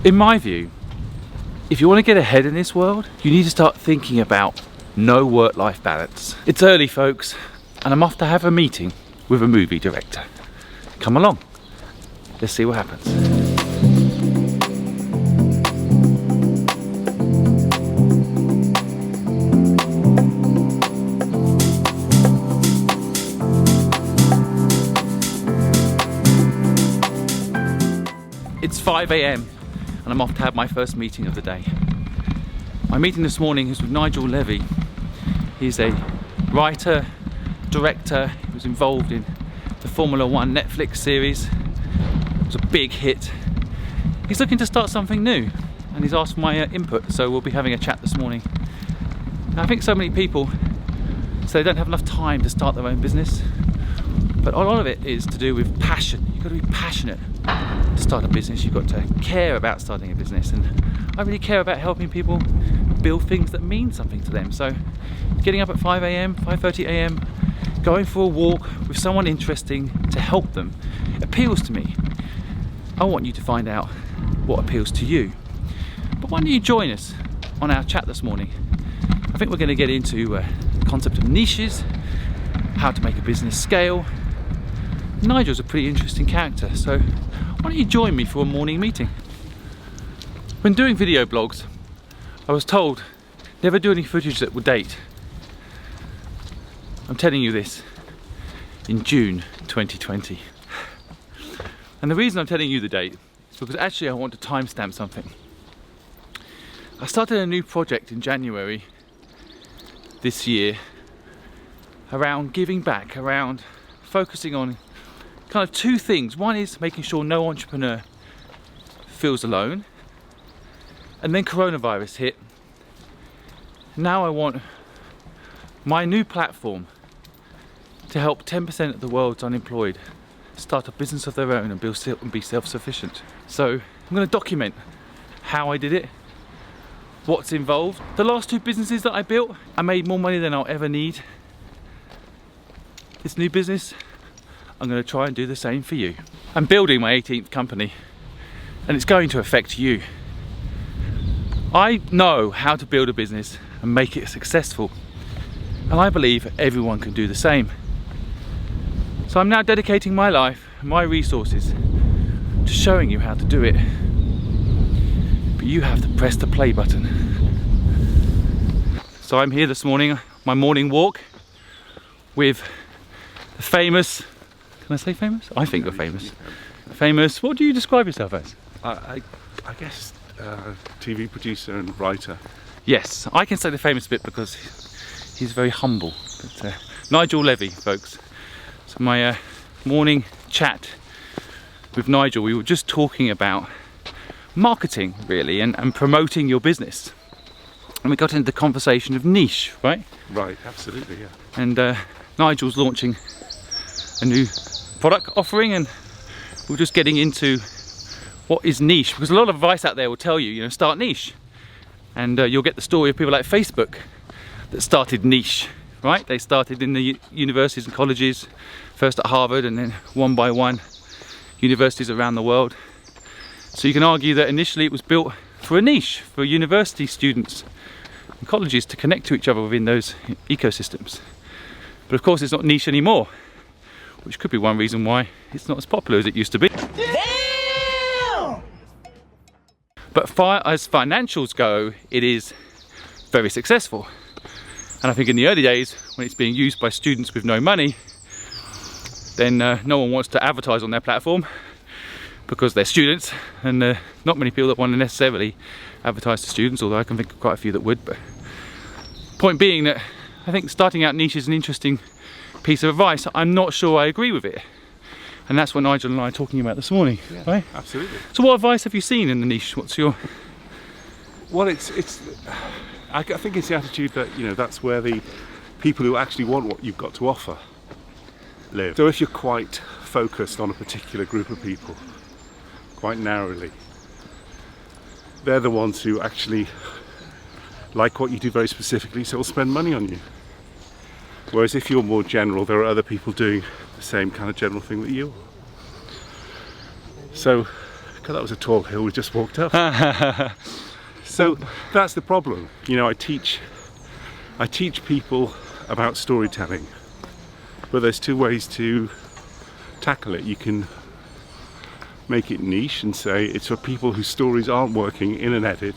In my view, if you want to get ahead in this world, you need to start thinking about no work-life balance. It's early, folks, and I'm off to have a meeting with a movie director. Come along, let's see what happens. It's 5 AM and I'm off to have my first meeting of the day. My meeting this morning is with Nigel Levy. He's a writer, director. He was involved in the Formula One Netflix series. It was a big hit. He's looking to start something new and he's asked for my input, so we'll be having a chat this morning. Now, I think so many people say they don't have enough time to start their own business, but a lot of it is to do with passion. You've got to be passionate to start a business. You've got to care about starting a business, and I really care about helping people build things that mean something to them. So getting up at 5 AM, 5:30 AM, going for a walk with someone interesting to help them appeals to me. I want you to find out what appeals to you. But why don't you join us on our chat this morning? I think we're going to get into the concept of niches, how to make a business scale. Nigel's a pretty interesting character, so why don't you join me for a morning meeting? When doing video blogs, I was told never do any footage that will date. I'm telling you this in June 2020. And the reason I'm telling you the date is because actually I want to timestamp something. I started a new project in January this year around giving back, around focusing on kind of two things. One is making sure no entrepreneur feels alone, and then coronavirus hit. Now I want my new platform to help 10% of the world's unemployed start a business of their own and be self-sufficient. So I'm going to document how I did it, what's involved. The last two businesses that I built, I made more money than I'll ever need. This new business, I'm going to try and do the same for you. I'm building my 18th company and it's going to affect you. I know how to build a business and make it successful, and I believe everyone can do the same. So I'm now dedicating my life and my resources to showing you how to do it. But you have to press the play button. So I'm here this morning, my morning walk, with the famous, can I say famous? I think you're famous. Famous, what do you describe yourself as? I guess TV producer and writer. Yes, I can say the famous bit because he's very humble. But, Nigel Levy, folks. So my morning chat with Nigel, we were just talking about marketing really and promoting your business. And we got into the conversation of niche, right? Right, absolutely, yeah. And Nigel's launching a new product offering, and we're just getting into what is niche, because a lot of advice out there will tell you, start niche. And you'll get the story of people like Facebook that started niche, right? They started in the universities and colleges, first at Harvard and then one by one universities around the world. So you can argue that initially it was built for a niche, for university students and colleges to connect to each other within those ecosystems. But of course it's not niche anymore, which could be one reason why it's not as popular as it used to be. Damn! But as financials go, it is very successful. And I think in the early days, when it's being used by students with no money, then no one wants to advertise on their platform because they're students, and not many people that want to necessarily advertise to students, although I can think of quite a few that would. But point being that I think starting out niche is an interesting piece of advice. I'm not sure I agree with it, and that's what Nigel and I are talking about this morning. Yeah, right? Absolutely. So what advice have you seen in the niche? What's your... Well, I think it's the attitude that, that's where the people who actually want what you've got to offer live. So if you're quite focused on a particular group of people, quite narrowly, they're the ones who actually like what you do very specifically, so will spend money on you. Whereas if you're more general, there are other people doing the same kind of general thing that you are. So God, that was a tall hill we just walked up. So that's the problem. You know, I teach people about storytelling, but there's two ways to tackle it. You can make it niche and say it's for people whose stories aren't working in an edit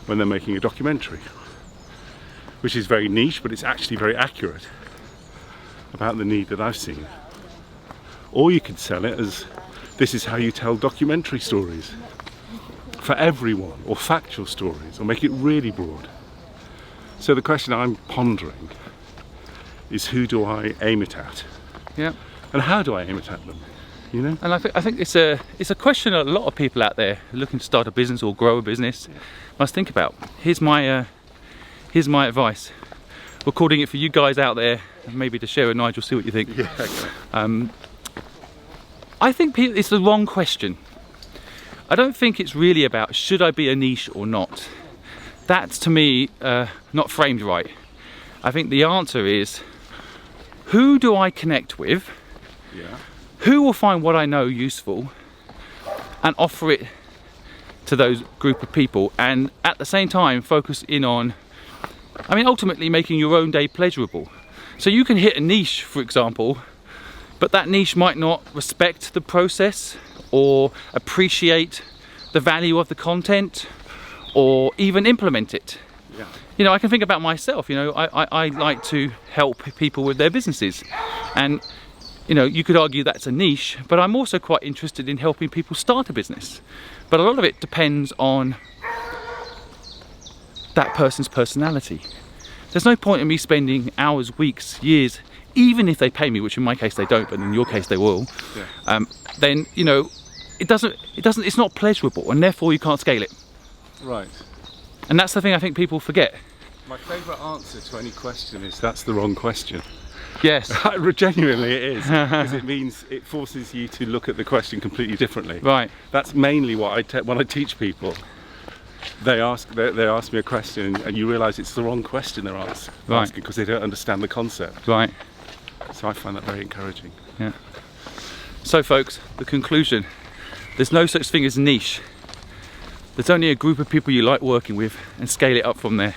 when they're making a documentary, which is very niche, but it's actually very accurate about the need that I've seen. Or you could sell it as this is how you tell documentary stories for everyone, or factual stories, or make it really broad. So the question I'm pondering is, who do I aim it at? Yeah. And how do I aim it at them? You know? And I think it's a question a lot of people out there looking to start a business or grow a business must think about. Here's my advice. Recording it for you guys out there, and maybe to share with Nigel, see what you think. Yeah, okay. I think it's the wrong question. I don't think it's really about should I be a niche or not. That's, to me, not framed right. I think the answer is, who do I connect with? Yeah. Who will find what I know useful and offer it to those group of people, and at the same time focus in on, I mean, ultimately making your own day pleasurable. So you can hit a niche, for example, but that niche might not respect the process or appreciate the value of the content or even implement it. Yeah. You know, I can think about myself. You know, I like to help people with their businesses, and you know, you could argue that's a niche, but I'm also quite interested in helping people start a business. But a lot of it depends on that person's personality. There's no point in me spending hours, weeks, years, even if they pay me, which in my case they don't, but in your case they will. Yeah. Then, you know, it's not pleasurable, and therefore you can't scale it. Right. And that's the thing I think people forget. My favourite answer to any question is that's the wrong question. Yes. Genuinely it is, because it means it forces you to look at the question completely differently. Right. That's mainly what when I teach people. They ask me a question, and you realise it's the wrong question they're asking because they don't understand the concept. Right. So I find that very encouraging. Yeah. So folks, the conclusion: there's no such thing as niche. There's only a group of people you like working with, and scale it up from there.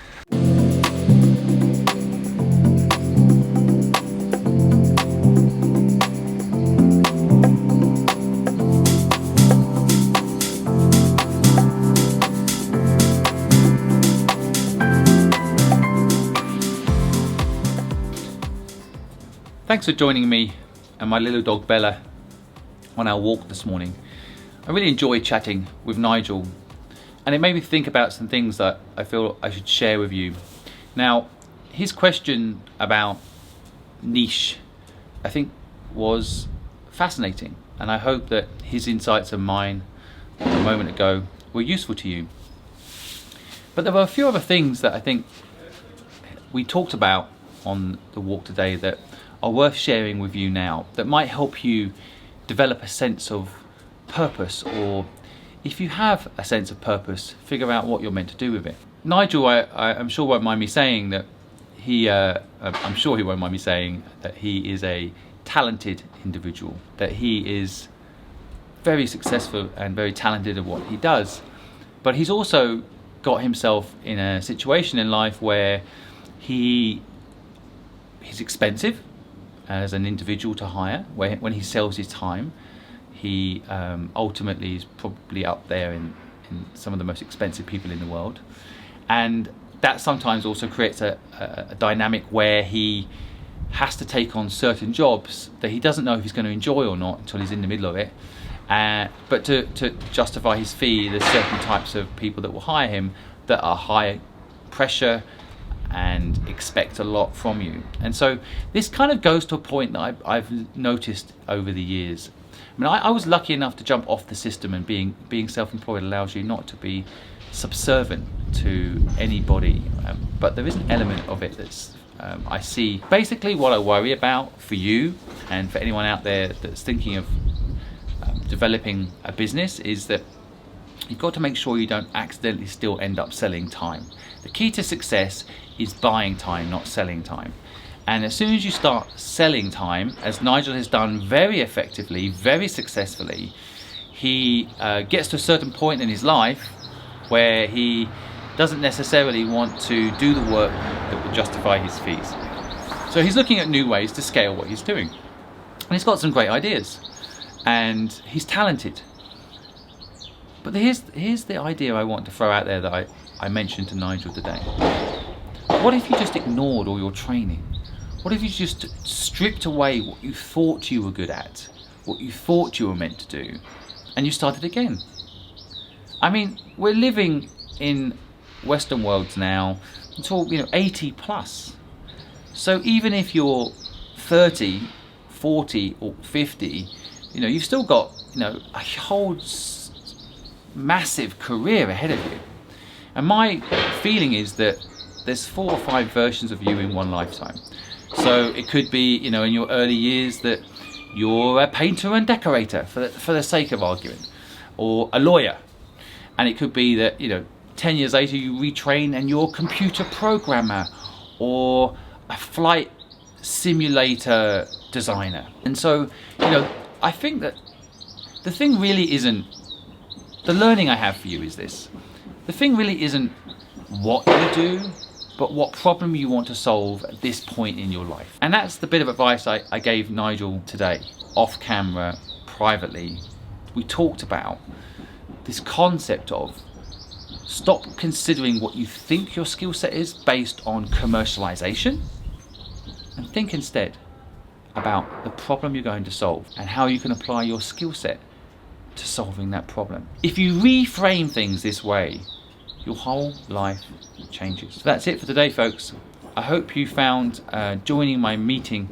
Thanks for joining me and my little dog Bella on our walk this morning. I really enjoyed chatting with Nigel, and it made me think about some things that I feel I should share with you. Now, his question about niche, I think, was fascinating, and I hope that his insights and mine a moment ago were useful to you. But there were a few other things that I think we talked about on the walk today that are worth sharing with you now, that might help you develop a sense of purpose, or if you have a sense of purpose, figure out what you're meant to do with it. Nigel, I'm sure won't mind me saying that he won't mind me saying that he is a talented individual, that he is very successful and very talented at what he does, but he's also got himself in a situation in life where he's expensive as an individual to hire. When he sells his time, he ultimately is probably up there in some of the most expensive people in the world, and that sometimes also creates a dynamic where he has to take on certain jobs that he doesn't know if he's going to enjoy or not until he's in the middle of it, but to justify his fee, there's certain types of people that will hire him that are high pressure and expect a lot from you. And so this kind of goes to a point that I've noticed over the years. I mean, I was lucky enough to jump off the system, and being self-employed allows you not to be subservient to anybody, but there is an element of it that's I see. Basically what I worry about for you and for anyone out there that's thinking of developing a business is that you've got to make sure you don't accidentally still end up selling time. The key to success is buying time, not selling time. And as soon as you start selling time, as Nigel has done very effectively, very successfully, he gets to a certain point in his life where he doesn't necessarily want to do the work that would justify his fees. So he's looking at new ways to scale what he's doing. And he's got some great ideas. And he's talented. But here's the idea I want to throw out there that I mentioned to Nigel today. What if you just ignored all your training? What if you just stripped away what you thought you were good at, what you thought you were meant to do, and you started again? I mean, we're living in Western worlds now until 80 plus. So even if you're 30, 40 or 50, you've still got a whole massive career ahead of you. And my feeling is that there's 4 or 5 versions of you in one lifetime. So it could be, in your early years that you're a painter and decorator for the sake of argument, or a lawyer. And it could be that, 10 years later you retrain and you're a computer programmer or a flight simulator designer. And so, I think that the thing really isn't, the learning I have for you is this. The thing really isn't what you do, but what problem you want to solve at this point in your life. And that's the bit of advice I gave Nigel today, off camera, privately. We talked about this concept of stop considering what you think your skill set is based on commercialization, and think instead about the problem you're going to solve and how you can apply your skill set to solving that problem. If you reframe things this way, your whole life changes. So that's it for today, folks. I hope you found joining my meeting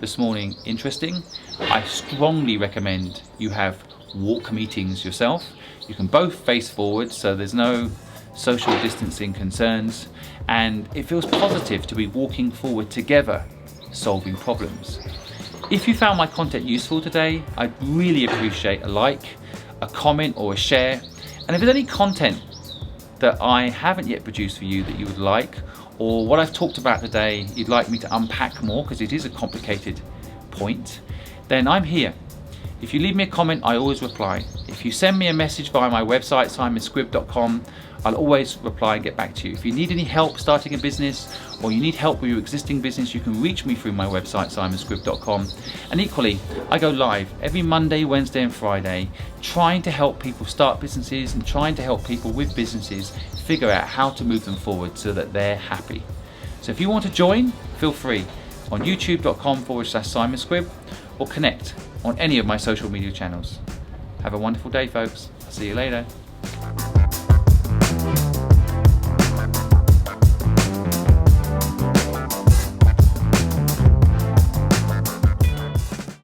this morning interesting. I strongly recommend you have walk meetings yourself. You can both face forward, so there's no social distancing concerns, and it feels positive to be walking forward together, solving problems. If you found my content useful today, I'd really appreciate a like, a comment or a share. And if there's any content that I haven't yet produced for you that you would like, or what I've talked about today you'd like me to unpack more, because it is a complicated point, then I'm here. If you leave me a comment, I always reply. If you send me a message via my website, simonsquibb.com, I'll always reply and get back to you. If you need any help starting a business, or you need help with your existing business, you can reach me through my website, simonsquibb.com. And equally, I go live every Monday, Wednesday and Friday, trying to help people start businesses and trying to help people with businesses figure out how to move them forward so that they're happy. So if you want to join, feel free on youtube.com/simonsquibb, or connect on any of my social media channels. Have a wonderful day, folks. I'll see you later.